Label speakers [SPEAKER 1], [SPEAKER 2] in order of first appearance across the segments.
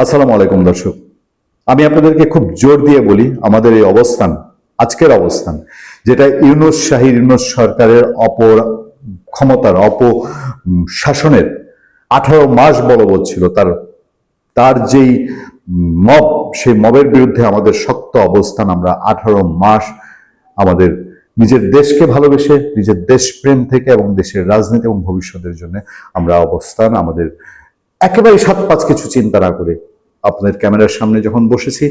[SPEAKER 1] আসসালামু আলাইকুম দর্শক। আমি আপনাদেরকে খুব জোর দিয়ে বলি, আমাদের এই অবস্থান, আজকের অবস্থান, যেটা ইউনূস সরকারের ক্ষমতার শাসনের 18 মাস বলবৎ ছিল, তার তার যেই মব, সেই মবের বিরুদ্ধে আমাদের শক্ত অবস্থান। আমরা 18 মাস আমাদের নিজের দেশকে ভালোবেসে, নিজের দেশপ্রেম থেকে এবং দেশের রাজনীতি এবং ভবিষ্যতের জন্য আমরা অবস্থান আমাদের একেবারে সাত পাঁচ কিছু চিন্তা না করে আপনাদের ক্যামেরার সামনে যখন বসেছি,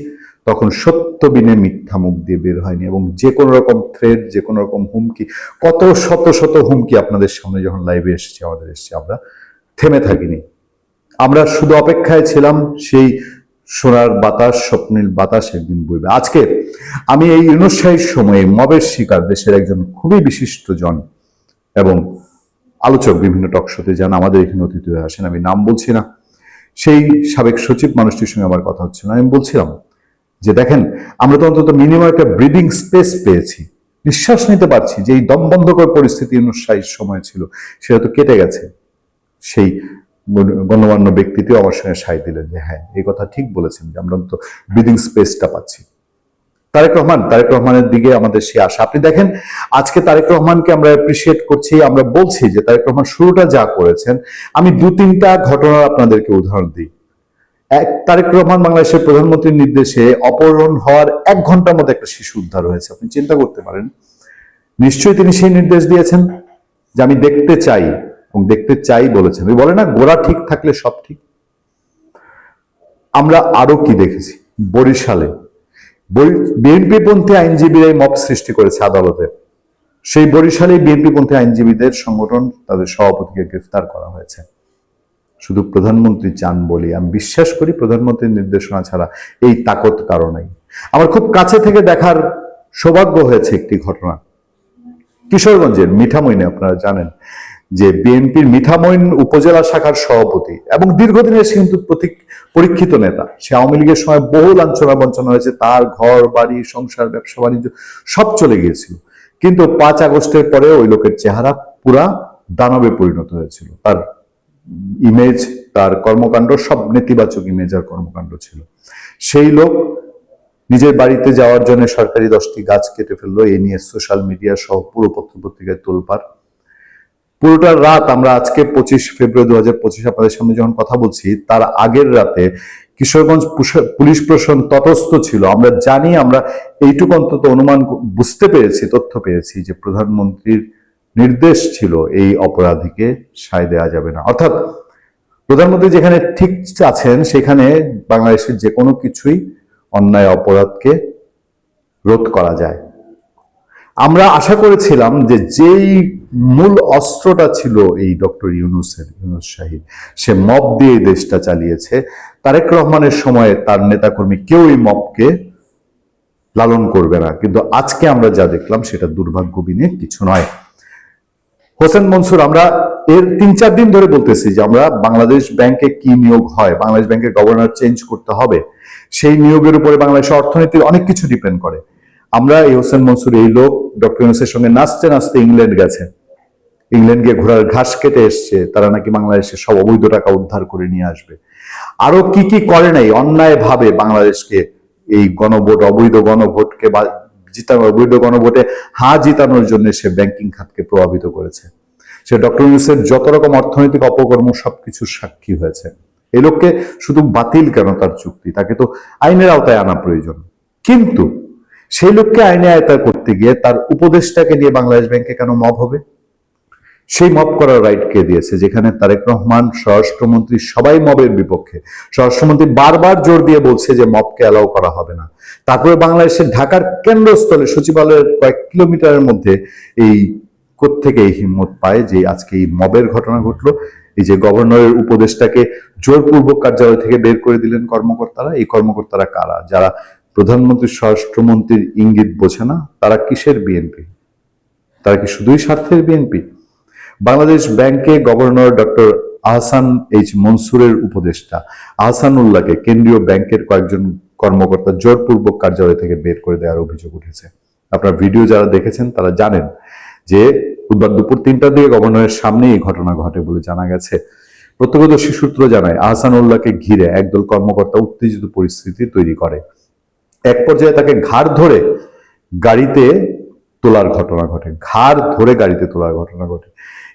[SPEAKER 1] তখন সত্য বিনে মিথ্যা মুখ দিয়ে বের হয়নি। এবং যে কোনো রকম থ্রেড, যে কোনো রকম হুমকি, কত শত শত হুমকি আপনাদের সামনে যখন লাইভে এসেছি, আমরা থেমে থাকিনি। আমরা শুধু অপেক্ষায় ছিলাম সেই সোনার বাতাস, স্বপ্নের বাতাস একদিন বইবে। আজকে আমি এই ইউনুসশাহীর সময়ে মবের শিকার দেশের একজন খুবই বিশিষ্ট জন এবং আলোচক, বিভিন্ন টকশোতে যান, আমাদের এখানে অতিথি হয়ে আসেন, আমি নাম বলছি না, সেই সাবেক সচিব মানুষটির সঙ্গে আমার কথা হচ্ছিল। আমি বলছিলাম যে দেখেন, আমরা তো অন্তত মিনিমাম একটা ব্রিদিং স্পেস পেয়েছি, নিঃশ্বাস নিতে পারছি। যে এই দমবন্ধকর পরিস্থিতি ইউনুসশাহীর সময় ছিল, সেটা তো কেটে গেছে। সেই গণ্যমান্য ব্যক্তিটিও আমার সঙ্গে সায় দিলেন যে হ্যাঁ, এই কথা ঠিক বলেছেন, যে আমরা অন্তত ব্রিদিং স্পেসটা পাচ্ছি। তারেক রহমানের দিকে আমাদের সে আশা। আপনি দেখেন, আজকে তারেক রহমানকে আমরা অ্যাপ্রিসিয়েট করছি, আমরা বলছি যে তারেক রহমান শুরুটা যা করেছেন। আমি দু তিনটা ঘটনার আপনাদেরকে উদাহরণ দিই। তারেক রহমান বাংলাদেশের প্রধানমন্ত্রীর নির্দেশে অপহরণ হওয়ার 1 ঘন্টার মধ্যে একটা শিশু উদ্ধার হয়েছে। আপনি চিন্তা করতে পারেন, নিশ্চয়ই তিনি সেই নির্দেশ দিয়েছেন যে আমি দেখতে চাই, এবং দেখতে চাই বলেছেন। ওই বলে না, গোড়া ঠিক থাকলে সব ঠিক। আমরা আরো কি দেখেছি, বরিশালে বিএনপি পন্থী আইনজীবীরাই মব সৃষ্টি করেছে আদালতে। সেই বরিশালে বিএনপি পন্থী আইনজীবীদের সংগঠন, তাদের সভাপতিকে গ্রেফতার করা হয়েছে। শুধু প্রধানমন্ত্রী চান বলি, আমি বিশ্বাস করি প্রধানমন্ত্রীর নির্দেশনা ছাড়া এই তাকত কারো নাই। আমার খুব কাছে থেকে দেখার সৌভাগ্য হয়েছে একটি ঘটনা, কিশোরগঞ্জের মিঠামইনে। আপনারা জানেন যে বিএনপির মিঠামইন উপজেলা শাখার সভাপতি এবং দীর্ঘদিনের সে কিন্তু পরীক্ষিত নেতা। সে আওয়ামী লীগের সময় বহু লাঞ্ছনা বঞ্চনা হয়েছে, তার ঘর বাড়ি সংসার ব্যবসা বাণিজ্য সব চলে গিয়েছিল। কিন্তু 5 আগস্টের পরে ওই লোকের চেহারা পুরা দানবে পরিণত হয়েছিল। তার ইমেজ, তার কর্মকাণ্ড সব নেতিবাচক ইমেজ আর কর্মকাণ্ড ছিল। সেই লোক নিজের বাড়িতে যাওয়ার জন্য সরকারি 10টি গাছ কেটে ফেললো। এ নিয়ে সোশ্যাল মিডিয়া সহ পুরো পত্রপত্রিকায় তোলপাড়। পুরোটা রাত, আমরা আজকে 25 ফেব্রুয়ারি 2025 আপনাদের সামনে যখন কথা বলছি, তার আগের রাতে কিশোরগঞ্জ পুলিশ প্রশাসন তটস্থ ছিল। আমরা জানি, আমরা এইটুকু অন্তত অনুমান বুঝতে পেরেছি, তথ্য পেয়েছি যে প্রধানমন্ত্রীর নির্দেশ ছিল এই অপরাধীকে সায় দেওয়া যাবে না। অর্থাৎ প্রধানমন্ত্রী যেখানে ঠিক আছেন, সেখানে বাংলাদেশের যে কোনো কিছুই অন্যায় অপরাধকে রোধ করা যায়। আমরা আশা করেছিলাম যে যেই মূল অস্ত্রটা ছিল এই ডক্টর ইউনুস শাহী, সে মব দিয়ে দেশটা চালিয়েছে। তারেক রহমানের সময়ে তার নেতাকর্মী কেউ এই মবকে লালন করবে না। কিন্তু আজকে আমরা যা দেখলাম সেটা দুর্ভাগ্যবিনে কিছু নয়। হোসেন মনসুর, আমরা এর 3-4 দিন ধরে বলতেছি যে আমরা বাংলাদেশ ব্যাংকে কি নিয়োগ হয়, বাংলাদেশ ব্যাংকের গভর্নর চেঞ্জ করতে হবে, সেই নিয়োগের উপরে বাংলাদেশের অর্থনীতির অনেক কিছু ডিপেন্ড করে। আমরা এই হোসেন মনসুর, এই লোক ডক্টর ইউনূসের সঙ্গে নাচতে নাচতে ইংল্যান্ড গেছে, ইংল্যান্ড গিয়ে ঘোড়ার ঘাস কেটে এসছে। তারা নাকি বাংলাদেশের সব অবৈধ টাকা উদ্ধার করে নিয়ে আসবে। আরো কি কি করে নাই, অন্যায় ভাবে বাংলাদেশকে এই গণভোট, অবৈধ গণভোটকে অবৈধ গণভোটে জিতানোর জন্য সে ব্যাংকিং খাতকে প্রভাবিত করেছে। সে ডক্টর ইউনূসের যত রকম অর্থনৈতিক অপকর্ম সবকিছুর সাক্ষী হয়েছে। এই লোককে শুধু বাতিল কেন তার চুক্তি, তাকে তো আইনের আওতায় আনা প্রয়োজন। কিন্তু সেই লোককে আইনে আয়ত্ত করতে গিয়ে তার উপদেষ্টাকে নিয়ে বাংলাদেশ ব্যাংকে কেন মব হবে? সেই মব করার রাইট কে দিয়েছে? যেখানে তারেক রহমান, স্বরাষ্ট্রমন্ত্রী সবাই মবের বিপক্ষে। স্বরাষ্ট্রমন্ত্রী বারবার জোর দিয়ে বলছে যে মবকে অ্যালাউ করা হবে না। তারপরে বাংলাদেশের ঢাকার কেন্দ্রস্থলে সচিবালয়ের কয়েক কিলোমিটারের মধ্যে এই কোত্থেকে এই হিম্মত পায় যে আজকে এই মবের ঘটনা ঘটলো। এই যে গভর্নরের উপদেষ্টাকে জোরপূর্বক কার্যালয় থেকে বের করে দিলেন কর্মকর্তারা। এই কর্মকর্তারা কারা? যারা প্রধানমন্ত্রী, স্বরাষ্ট্রমন্ত্রীর ইঙ্গিত বোঝে না। তারা কিসের বিএনপি? তারা কি শুধুই স্বার্থের বিএনপি? বাংলাদেশ ব্যাংকে গভর্নর ডক্টর আহসান এইচ মনসুরের উপদেষ্টা আহসানুল্লাহকে কেন্দ্রীয় ব্যাংকের কয়েকজন কর্মকর্তা জোরপূর্বক কার্যালয় থেকে বের করে দেওয়ার অভিযোগ উঠেছে। আপনার ভিডিও যারা দেখেছেন তারা জানেন যে বুধবার দুপুর 3টার দিকে গভর্নরের সামনে এই ঘটনা ঘটে বলে জানা গেছে। প্রত্যক্ষদর্শী সূত্র জানায় আহসানুল্লাহকে ঘিরে একদল কর্মকর্তা উত্তেজিত পরিস্থিতি তৈরি করে। এক পর্যায়ে তাকে ঘাড় ধরে গাড়িতে তোলার ঘটনা ঘটে।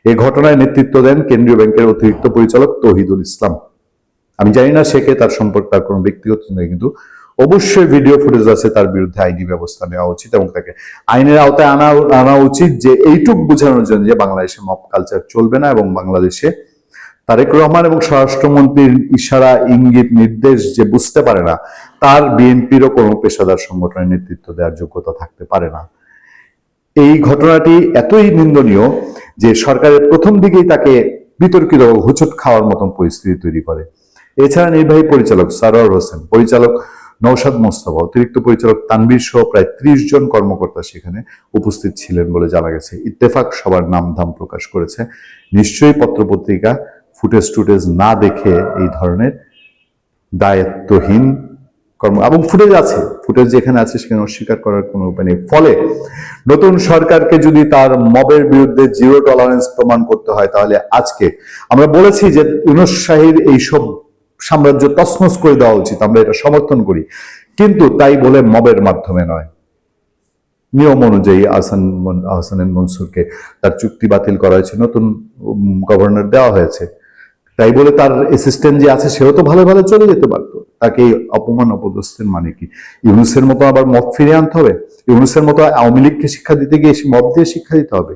[SPEAKER 1] এই ঘটনায় নেতৃত্ব দেন কেন্দ্রীয় ব্যাংকের অতিরিক্ত পরিচালক তৌহিদুল ইসলাম। আমি জানি না সে কে, তার সম্পর্কে তার কোনো ব্যক্তিগত নেই, কিন্তু অবশ্যই ভিডিও ফুটেজ আছে, তার বিরুদ্ধে আইনি ব্যবস্থা নেওয়া উচিত এবং তাকে আইনের আওতায় আনা উচিত, যে এইটুক বোঝানোর জন্য যে বাংলাদেশে মব কালচার চলবে না এবং বাংলাদেশে তারেক রহমান এবং স্বরাষ্ট্রমন্ত্রীর ইশারা, ইঙ্গিত, নির্দেশ যে বুঝতে পারে না, তার বিএনপিরও কোনো পেশাদার সংগঠনের নেতৃত্ব দেওয়ার যোগ্যতা থাকতে পারে না। এই ঘটনাটি এতই নিন্দনীয় যে সরকারের প্রথম দিকেই তাকে বিতর্কিত হুচট খাওয়ার মতন পরিস্থিতি তৈরি করে। এছাড়া নির্বাহী পরিচালক সারোয়ার হোসেন, পরিচালক নওশাদ মোস্তফা, অতিরিক্ত পরিচালক তানভীর সহ প্রায় 30 জন কর্মকর্তা সেখানে উপস্থিত ছিলেন বলে জানা গেছে। ইত্তেফাক সবার নাম ধাম প্রকাশ করেছে। নিশ্চয়ই পত্রপত্রিকা ফুটেজ না দেখে এই ধরনের দায়িত্বহীন কর্ম, এবং ফুটেজ যেখানে আছে সেখানে অস্বীকার করার কোনো উপায় নেই। ফলে নতুন সরকারকে যদি তার মবের বিরুদ্ধে জিরো টলারেন্স প্রমাণ করতে হয়, তাহলে আজকে আমরা বলেছি যে ইউনূস শাহীর এইসব সাম্রাজ্য তছনছ করে দেওয়া উচিত, আমরা এটা সমর্থন করি, কিন্তু তাই বলে মবের মাধ্যমে নয়। নিয়ম অনুযায়ী আহসানুল মনসুরকে তার চুক্তি বাতিল করা হয়েছে, নতুন গভর্নর দেওয়া হয়েছে, তাই বলে তার অ্যাসিস্ট্যান্ট যে আছে সেও তো ভালো ভালো চলে যেতে পারতো। তাকে অপমান অপদস্থের মানে কি? ইউনূসের মতো আবার মব ফিরিয়ে আনতে হবে? ইউনূসের মতো আওয়ামী লীগকে শিক্ষা দিতে গিয়ে মব দিয়ে শিক্ষা দিতে হবে?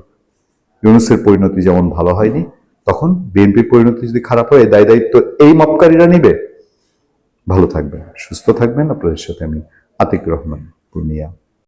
[SPEAKER 1] ইউনূসের পরিণতি যেমন ভালো হয়নি, তখন বিএনপির পরিণতি যদি খারাপ হয়, দায়িত্ব এই মবকারীরা নিবে। ভালো থাকবেন, সুস্থ থাকবেন। আপনাদের সাথে আমি আতিক রহমান, পূর্ণিয়া।